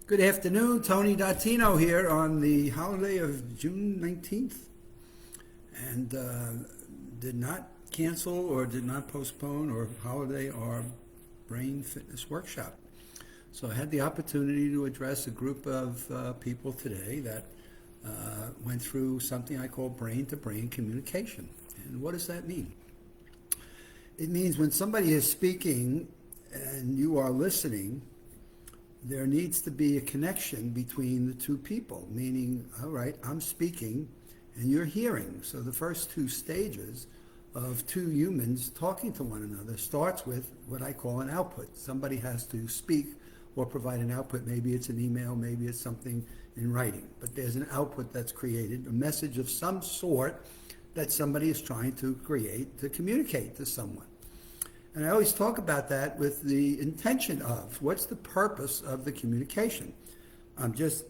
Good afternoon, Tony Dottino here on the holiday of June 19th, and did not cancel or did not postpone or holiday our brain fitness workshop. So I had the opportunity to address a group of people today that went through something I call brain-to-brain communication. And what does that mean? It means when somebody is speaking and you are listening, there needs to be a connection between the two people, meaning, all right, I'm speaking and you're hearing. So the first two stages of two humans talking to one another starts with what I call an output. Somebody has to speak or provide an output. Maybe it's an email, maybe it's something in writing, but there's an output that's created, a message of some sort that somebody is trying to create to communicate to someone. And I always talk about that with the intention of, what's the purpose of the communication? I'm just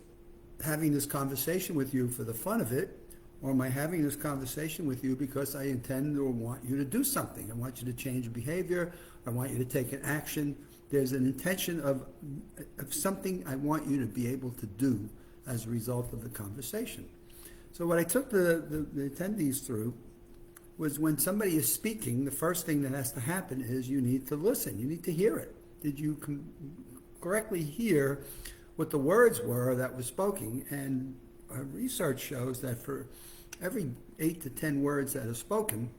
having this conversation with you for the fun of it, or am I having this conversation with you because I intend or want you to do something? I want you to change your behavior. I want you to take an action. There's an intention of something I want you to be able to do as a result of the conversation. So what I took the attendees through was when somebody is speaking, the first thing that has to happen is you need to listen. You need to hear it. Did you correctly hear what the words were that were spoken? And our research shows that for every 8 to 10 words that are spoken,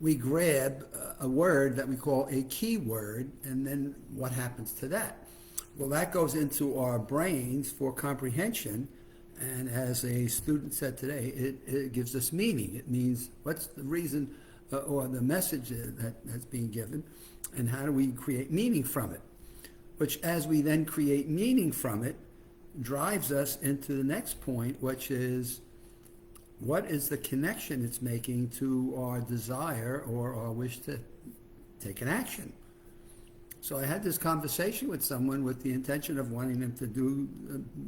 we grab a word that we call a key word, and then what happens to that? Well, that goes into our brains for comprehension. And as a student said today, it gives us meaning. It means what's the reason or the message that's being given, and how do we create meaning from it? Which, as we then create meaning from it, drives us into the next point, which is what is the connection it's making to our desire or our wish to take an action. So I had this conversation with someone with the intention of wanting them to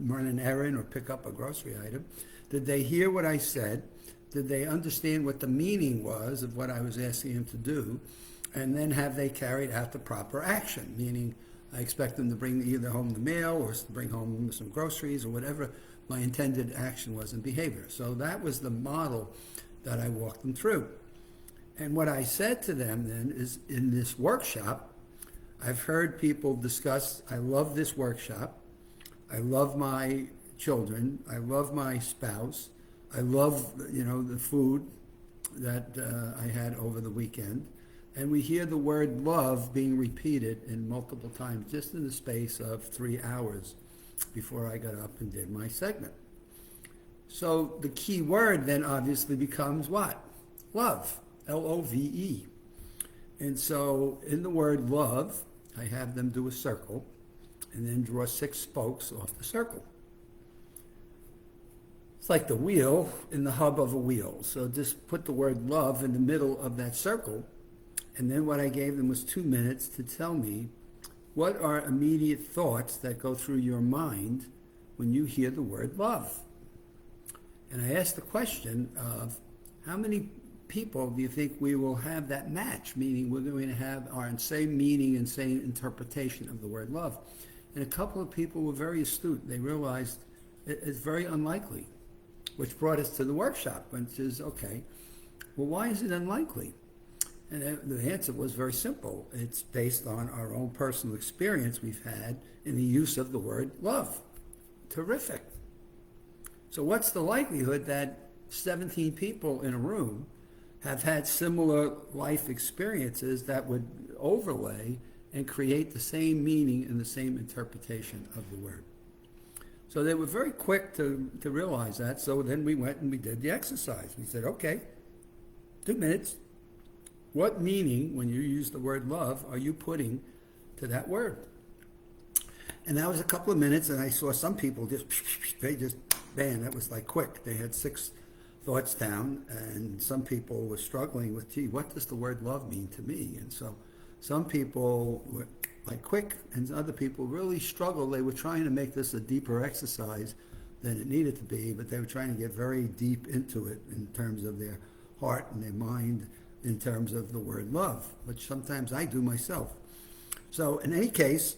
run an errand or pick up a grocery item. Did they hear what I said? Did they understand what the meaning was of what I was asking them to do? And then have they carried out the proper action? Meaning, I expect them to bring either home the mail or to bring home some groceries or whatever my intended action was in behavior. So that was the model that I walked them through. And what I said to them then is, in this workshop, I've heard people discuss, I love this workshop, I love my children, I love my spouse, I love, the food that I had over the weekend. And we hear the word love being repeated in multiple times, just in the space of 3 hours before I got up and did my segment. So the key word then obviously becomes what? Love, L-O-V-E. And so in the word love, I have them do a circle and then draw 6 spokes off the circle. It's like the wheel in the hub of a wheel. So just put the word love in the middle of that circle. And then what I gave them was 2 minutes to tell me what are immediate thoughts that go through your mind when you hear the word love. And I asked the question of how many people do you think we will have that match, meaning we're going to have our same meaning and same interpretation of the word love? And a couple of people were very astute. They realized it's very unlikely, which brought us to the workshop, which is, okay, well, why is it unlikely? And the answer was very simple. It's based on our own personal experience we've had in the use of the word love. Terrific. So what's the likelihood that 17 people in a room have had similar life experiences that would overlay and create the same meaning and the same interpretation of the word? So they were very quick to realize that. So then we went and we did the exercise. We said, okay, 2 minutes. What meaning, when you use the word love, are you putting to that word? And that was a couple of minutes, and I saw some people man, that was like quick. They had 6 thoughts down, and some people were struggling with, gee, what does the word love mean to me? And so some people were like quick, and other people really struggled. They were trying to make this a deeper exercise than it needed to be, but they were trying to get very deep into it in terms of their heart and their mind, in terms of the word love, which sometimes I do myself. So in any case,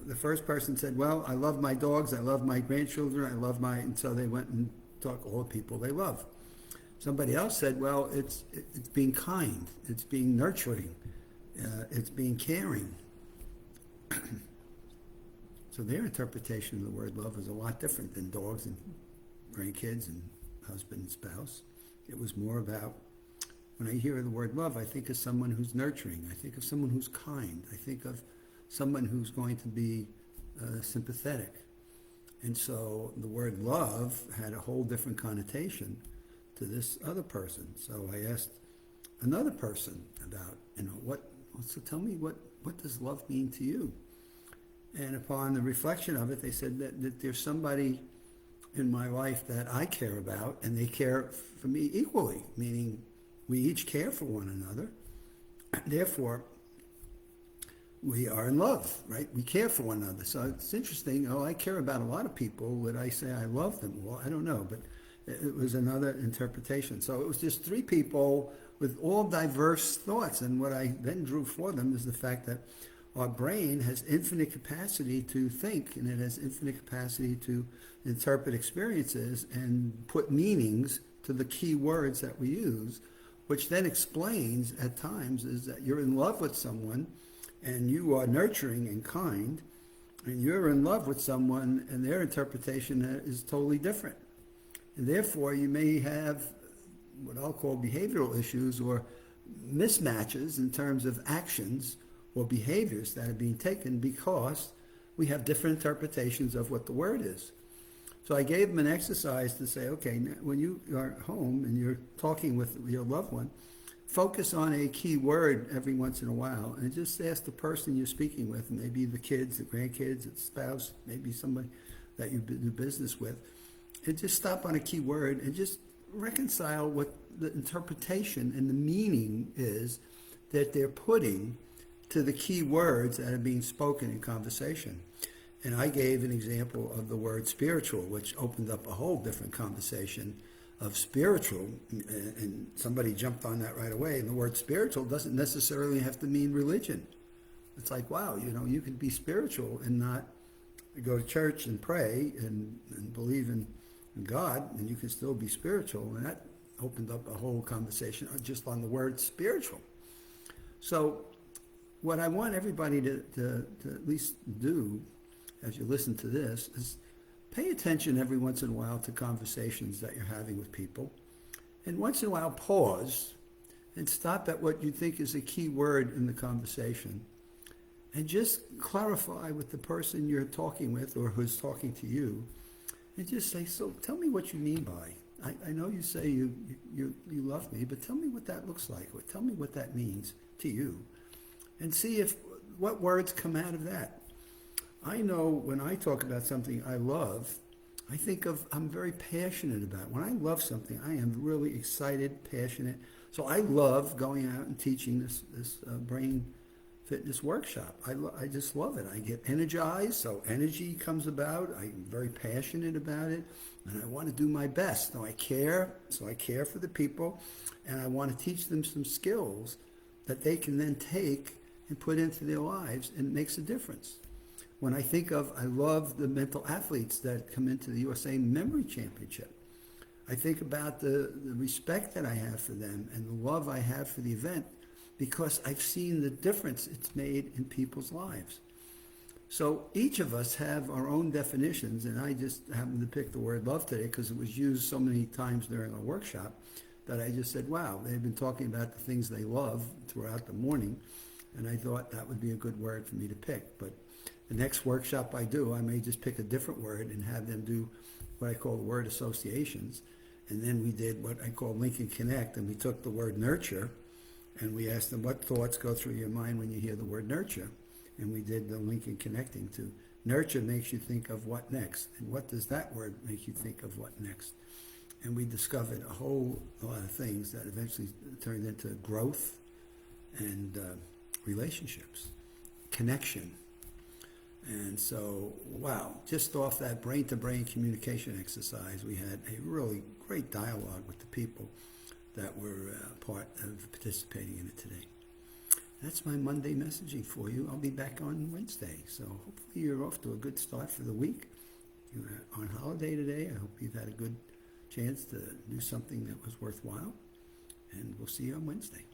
the first person said, well, I love my dogs, I love my grandchildren, I love my, and so they went and talked all the people they love. Somebody else said, well, it's being kind, it's being nurturing, it's being caring. So their interpretation of the word love is a lot different than dogs and grandkids and husband and spouse. It was more about, when I hear the word love, I think of someone who's nurturing. I think of someone who's kind. I think of someone who's going to be sympathetic. And so the word love had a whole different connotation to this other person. So I asked another person about, so tell me, what does love mean to you? And upon the reflection of it, they said that there's somebody in my life that I care about, and they care for me equally, meaning we each care for one another. Therefore, we are in love, right? We care for one another. So it's interesting. I care about a lot of people. Would I say I love them? Well, I don't know, but it was another interpretation. So it was just three people with all diverse thoughts. And what I then drew for them is the fact that our brain has infinite capacity to think, and it has infinite capacity to interpret experiences and put meanings to the key words that we use, which then explains at times is that you're in love with someone and you are nurturing and kind, and you're in love with someone and their interpretation is totally different. And therefore you may have what I'll call behavioral issues or mismatches in terms of actions or behaviors that are being taken because we have different interpretations of what the word is. So I gave them an exercise to say, okay, when you are home and you're talking with your loved one, focus on a key word every once in a while and just ask the person you're speaking with, maybe the kids, the grandkids, the spouse, maybe somebody that you do business with, and just stop on a key word and just reconcile what the interpretation and the meaning is that they're putting to the key words that are being spoken in conversation. And I gave an example of the word spiritual, which opened up a whole different conversation of spiritual, and somebody jumped on that right away. And the word spiritual doesn't necessarily have to mean religion. It's like, wow, you can be spiritual and not go to church and pray and believe in God, and you can still be spiritual. And that opened up a whole conversation just on the word spiritual. So what I want everybody to at least do as you listen to this is pay attention every once in a while to conversations that you're having with people. And once in a while, pause and stop at what you think is a key word in the conversation. And just clarify with the person you're talking with or who's talking to you. And just say, so tell me what you mean by. I know you say you love me, but tell me what that looks like. Or tell me what that means to you. And see what words come out of that. I know when I talk about something I love, I think I'm very passionate about it. When I love something, I am really excited, passionate. So I love going out and teaching this brain fitness workshop. I just love it. I get energized, so energy comes about. I'm very passionate about it, and I want to do my best. So I care for the people, and I want to teach them some skills that they can then take and put into their lives, and it makes a difference. When I love the mental athletes that come into the USA Memory Championship. I think about the respect that I have for them and the love I have for the event because I've seen the difference it's made in people's lives. So each of us have our own definitions, and I just happened to pick the word love today because it was used so many times during our workshop that I just said, wow, they've been talking about the things they love throughout the morning, and I thought that would be a good word for me to pick. But the next workshop I do, I may just pick a different word and have them do what I call word associations. And then we did what I call Link and Connect, and we took the word nurture, and we asked them what thoughts go through your mind when you hear the word nurture. And we did the link and connecting to nurture makes you think of what next, and what does that word make you think of what next. And we discovered a whole lot of things that eventually turned into growth and relationships, connection. And so, wow, just off that brain-to-brain communication exercise, we had a really great dialogue with the people that were part of participating in it today. that's my Monday messaging for you. I'll be back on Wednesday. So hopefully you're off to a good start for the week. You're on holiday today. I hope you've had a good chance to do something that was worthwhile. And we'll see you on Wednesday.